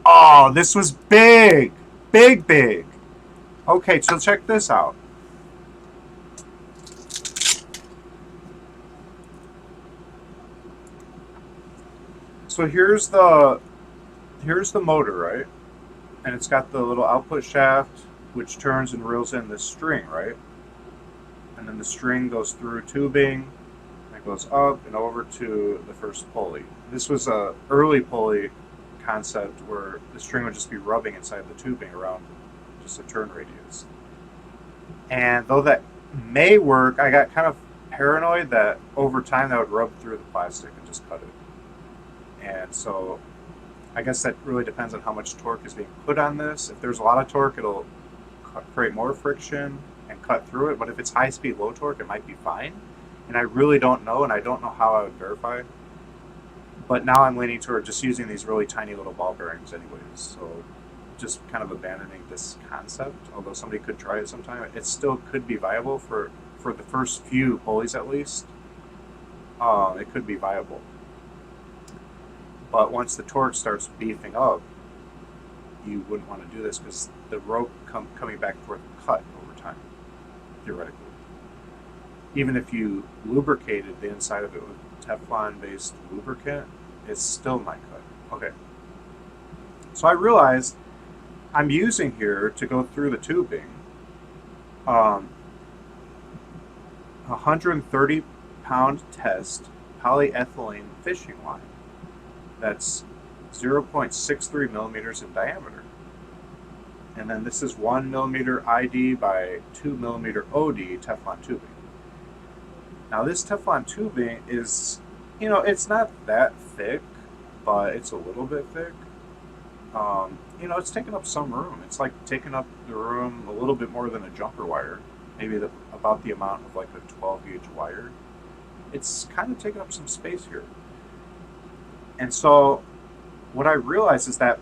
Oh, this was big. Big, big. Okay, so check this out. So here's the motor, right? And it's got the little output shaft which turns and reels in this string, right? And then the string goes through tubing and it goes up and over to the first pulley. This was a early pulley concept where the string would just be rubbing inside the tubing around just a turn radius. And though that may work, I got kind of paranoid that over time that would rub through the plastic and just cut it. And so I guess that really depends on how much torque is being put on this. If there's a lot of torque, it'll create more friction and cut through it. But if it's high speed, low torque, it might be fine. And I really don't know, and I don't know how I would verify. But now I'm leaning toward just using these really tiny little ball bearings, anyways. So just kind of abandoning this concept. Although somebody could try it sometime, it still could be viable for the first few pulleys at least. It could be viable. But once the torque starts beefing up, you wouldn't want to do this because the rope coming back and forth will cut over time, theoretically. Even if you lubricated the inside of it with Teflon-based lubricant, it still might cut. Okay. So I realized I'm using here to go through the tubing um, 130 pound test polyethylene fishing line that's 0.63 millimeters in diameter. And then this is 1 millimeter ID by 2 millimeter OD Teflon tubing. Now, this Teflon tubing is, it's not that thick, but it's a little bit thick. It's taking up some room. It's like taking up the room a little bit more than a jumper wire, maybe about the amount of like a 12 gauge wire. It's kind of taking up some space here. And so what I realized is that,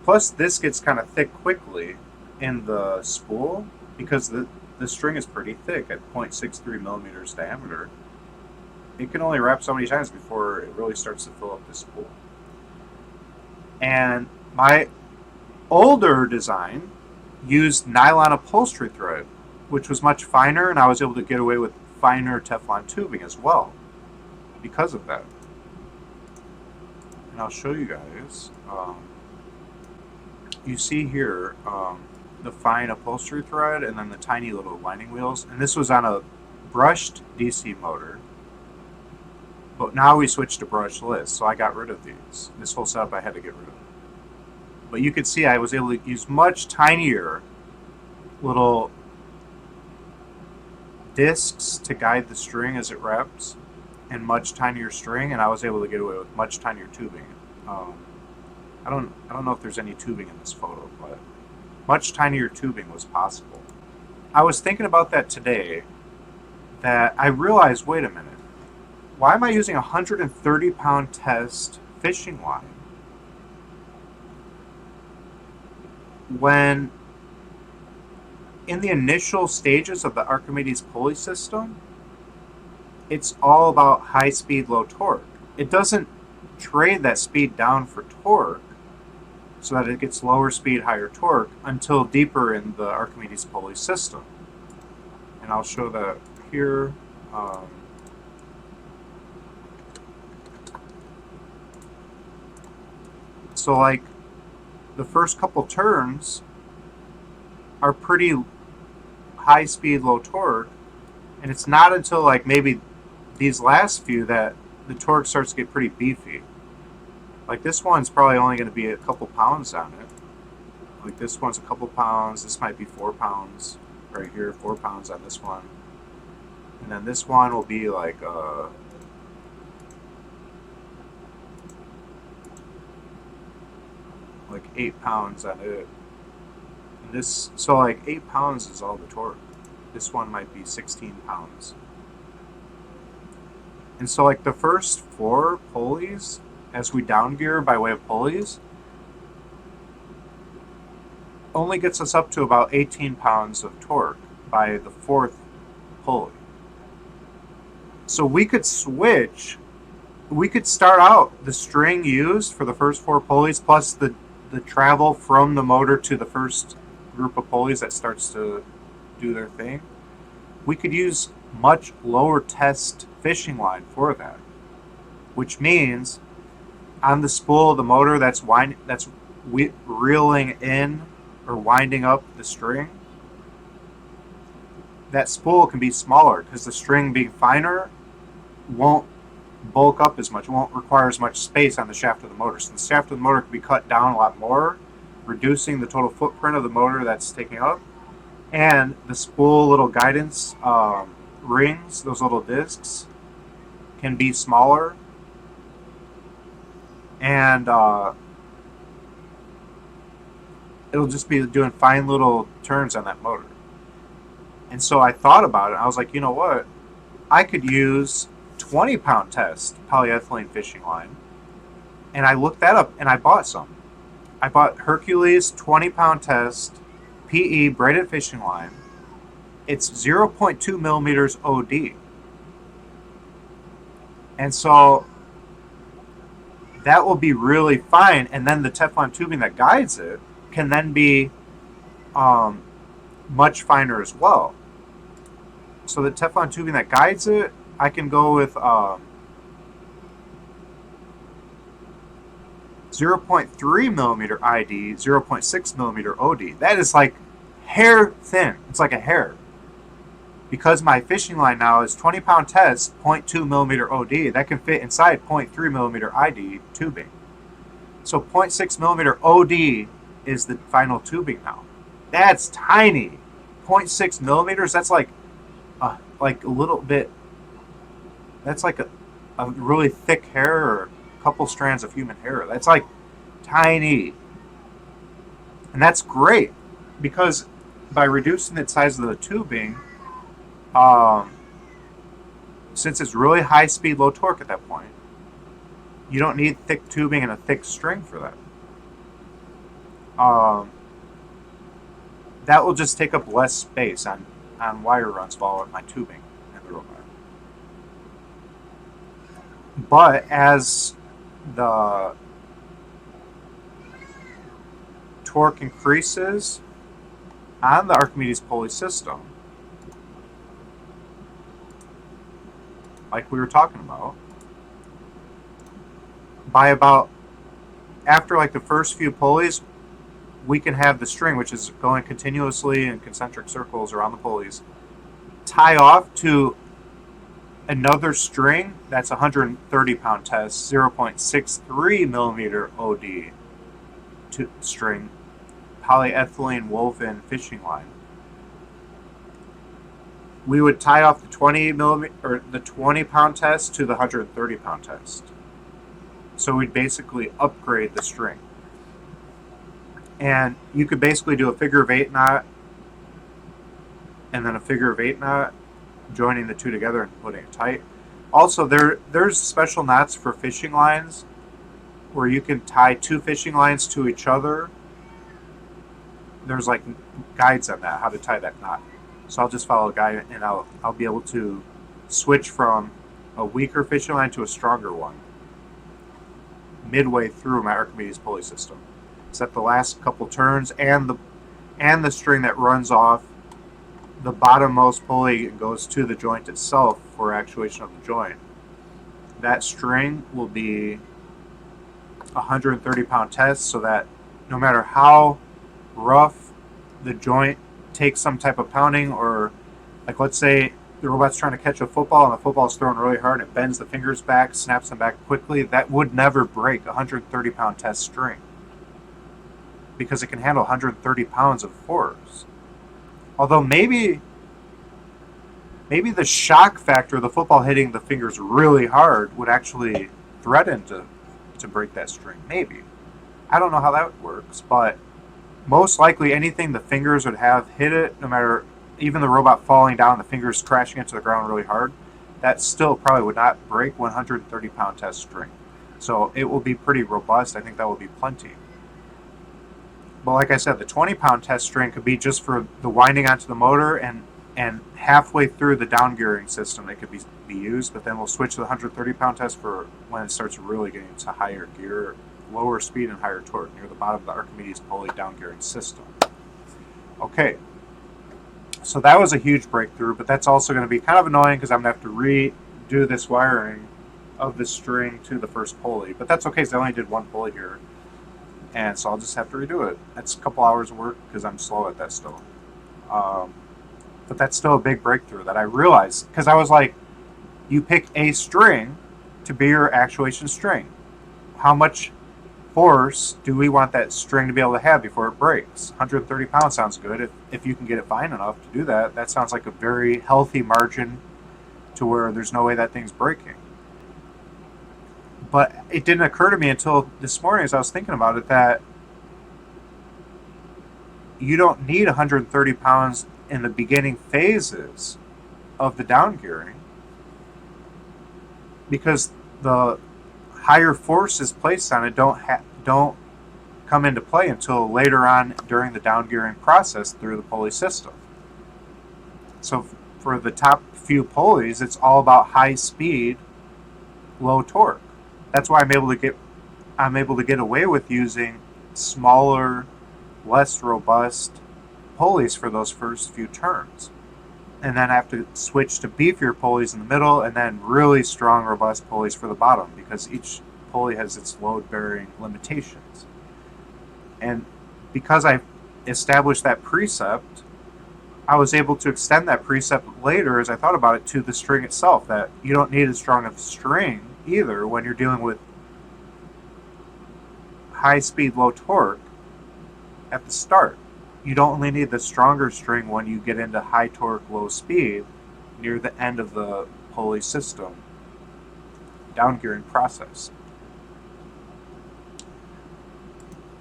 plus this gets kind of thick quickly in the spool because the string is pretty thick at 0.63 millimeters diameter. It can only wrap so many times before it really starts to fill up the spool. And my older design used nylon upholstery thread, which was much finer, and I was able to get away with finer Teflon tubing as well because of that. And I'll show you guys. You see here the fine upholstery thread and then the tiny little lining wheels. And this was on a brushed DC motor. But now we switched to brushless, so I got rid of these. This whole setup I had to get rid of. But you could see I was able to use much tinier little discs to guide the string as it wraps, and much tinier string, and I was able to get away with much tinier tubing. I don't know if there's any tubing in this photo, but much tinier tubing was possible. I was thinking about that today, that I realized, wait a minute, why am I using a 130 pound test fishing line when in the initial stages of the Archimedes pulley system, it's all about high speed, low torque. It doesn't trade that speed down for torque so that it gets lower speed, higher torque until deeper in the Archimedes pulley system. And I'll show that here. So like the first couple turns are pretty high speed, low torque, and it's not until like maybe these last few that the torque starts to get pretty beefy. Like this one's probably only going to be a couple pounds on it. Like this one's a couple pounds. This might be 4 pounds right here, 4 pounds on this one. And then this one will be like 8 pounds on it. And this, so like 8 pounds is all the torque. This one might be 16 pounds. And so like the first 4 pulleys, as we down gear by way of pulleys, only gets us up to about 18 pounds of torque by the 4th pulley. So we could switch we could start out the string used for the first 4 pulleys plus the travel from the motor to the first group of pulleys that starts to do their thing. We could use much lower test fishing line for that, which means on the spool of the motor that's reeling in or winding up the string, that spool can be smaller because the string being finer won't bulk up as much, it won't require as much space on the shaft of the motor. So the shaft of the motor can be cut down a lot more, reducing the total footprint of the motor that's taking up. And the spool little guidance rings, those little discs, can be smaller. And it'll just be doing fine little turns on that motor. And so I thought about it. I was like, you know what? I could use 20-pound test polyethylene fishing line. And I looked that up and I bought some. I bought Hercules 20-pound test PE braided fishing line. It's 0.2 millimeters OD. And so that will be really fine. And then the Teflon tubing that guides it can then be much finer as well. So the Teflon tubing that guides it, I can go with 0.3 millimeter ID, 0.6 millimeter OD. That is like hair thin. It's like a hair. Because my fishing line now is 20-pound test, 0.2 millimeter OD, that can fit inside 0.3 millimeter ID tubing. So 0.6 millimeter OD is the final tubing now. That's tiny. 0.6 millimeters, that's like a little bit, that's like a really thick hair or a couple strands of human hair. That's like tiny. And that's great because by reducing the size of the tubing, since it's really high speed, low torque at that point, you don't need thick tubing and a thick string for that. That will just take up less space on wire runs while my tubing in the robot. But as the torque increases on the Archimedes pulley system, like we were talking about, by about after like the first few pulleys, we can have the string, which is going continuously in concentric circles around the pulleys, tie off to another string that's 130-pound test, 0.63 millimeter OD to string, polyethylene woven fishing line. We would tie off the 20-pound test to the 130-pound test. So we'd basically upgrade the string. And you could basically do a figure of 8 knot and then a figure of 8 knot, joining the two together and putting it tight. Also, there's special knots for fishing lines where you can tie 2 fishing lines to each other. There's like guides on that, how to tie that knot. So I'll just follow a guide and I'll be able to switch from a weaker fishing line to a stronger one midway through my Archimedes pulley system. Set the last couple turns and the string that runs off the bottommost pulley goes to the joint itself for actuation of the joint. That string will be 130-pound test, so that no matter how rough the joint takes some type of pounding, or like let's say the robot's trying to catch a football and the football's thrown really hard and it bends the fingers back, snaps them back quickly, that would never break a 130-pound test string because it can handle 130 pounds of force. Although maybe the shock factor of the football hitting the fingers really hard would actually threaten to break that string. Maybe. I don't know how that works, but most likely anything the fingers would have hit it, no matter, even the robot falling down, the fingers crashing into the ground really hard, that still probably would not break 130-pound test string. So it will be pretty robust. I think that will be plenty. But like I said, the 20-pound test string could be just for the winding onto the motor and and halfway through the down gearing system it could be used, but then we'll switch to the 130 pound test for when it starts really getting to higher gear, lower speed and higher torque near the bottom of the Archimedes pulley down gearing system. Okay, so that was a huge breakthrough, but that's also going to be kind of annoying because I'm going to have to redo this wiring of the string to the first pulley, but that's okay because I only did one pulley here, and so I'll just have to redo it. That's a couple hours of work because I'm slow at that still. But that's still a big breakthrough that I realized, because I was like, you pick a string to be your actuation string. How much force do we want that string to be able to have before it breaks? 130 pounds sounds good. If you can get it fine enough to do that, that sounds like a very healthy margin to where there's no way that thing's breaking. But it didn't occur to me until this morning as I was thinking about it that you don't need 130 pounds in the beginning phases of the down gearing, because the higher forces placed on it don't come into play until later on during the down gearing process through the pulley system. So for the top few pulleys, it's all about high speed, low torque. That's why I'm able to get away with using smaller, less robust pulleys for those first few turns, and then I have to switch to beefier pulleys in the middle, and then really strong, robust pulleys for the bottom, because each pulley has its load-bearing limitations. And because I established that precept, I was able to extend that precept later as I thought about it to the string itself, that you don't need as strong of a string either when you're dealing with high speed, low torque at the start. You don't only need the stronger string when you get into high torque, low speed near the end of the pulley system down gearing process.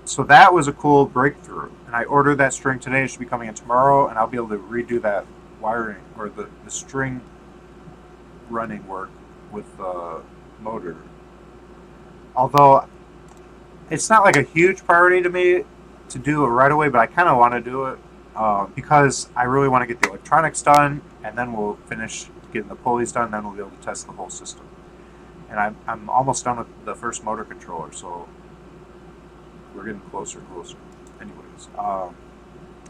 So that was a cool breakthrough, and I ordered that string today. It should be coming in tomorrow, and I'll be able to redo that wiring, or the string running work with the motor. Although it's not like a huge priority to me to do it right away, but I kind of want to do it because I really want to get the electronics done, and then we'll finish getting the pulleys done, and then we'll be able to test the whole system. And I'm almost done with the first motor controller, so we're getting closer and closer. Anyways, I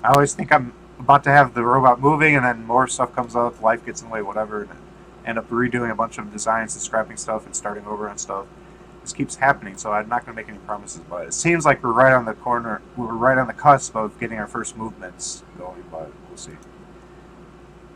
always think I'm about to have the robot moving, and then more stuff comes up, life gets in the way, whatever, and I end up redoing a bunch of designs and scrapping stuff and starting over on stuff. This keeps happening, so I'm not going to make any promises, but it seems like we're right on the cusp of getting our first movements going, but we'll see.